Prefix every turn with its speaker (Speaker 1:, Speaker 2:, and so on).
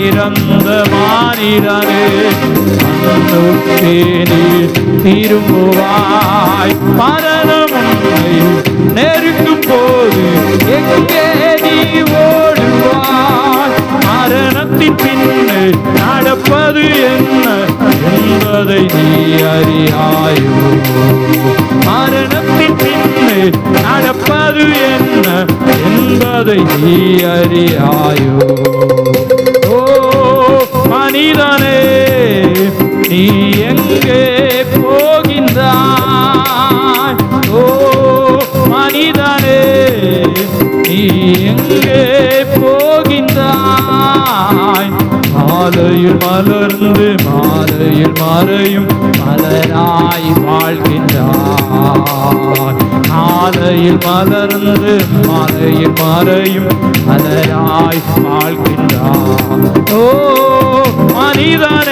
Speaker 1: இறந்த மானிடனே மண்ணுக்கே நீ திரும்புவாய். மரணம் உன்னை நெருங்கும் போது எங்கே நீ ஓடுவாய்? மரணத்தின் பின்னே நடப்பது என்ன என்பதை நீ அறியாயோ? மரணத்தின் பின்னே நடப்பது என்ன என்பதை நீ அறியாயோ? ஓ மனிதனே, நீ எங்கே போகின்றாய்? ஓ மனிதனே, நீ எங்கே போகின்றாய்? மாலையில் மலர்ந்து மாலையில் மறையும் மலராய் வாழ்கின்றாய். மாலையில் மலர்ந்து மாலையில் மறையும் மலராய் வாழ்கின்றாய். ஓ மனிதனே,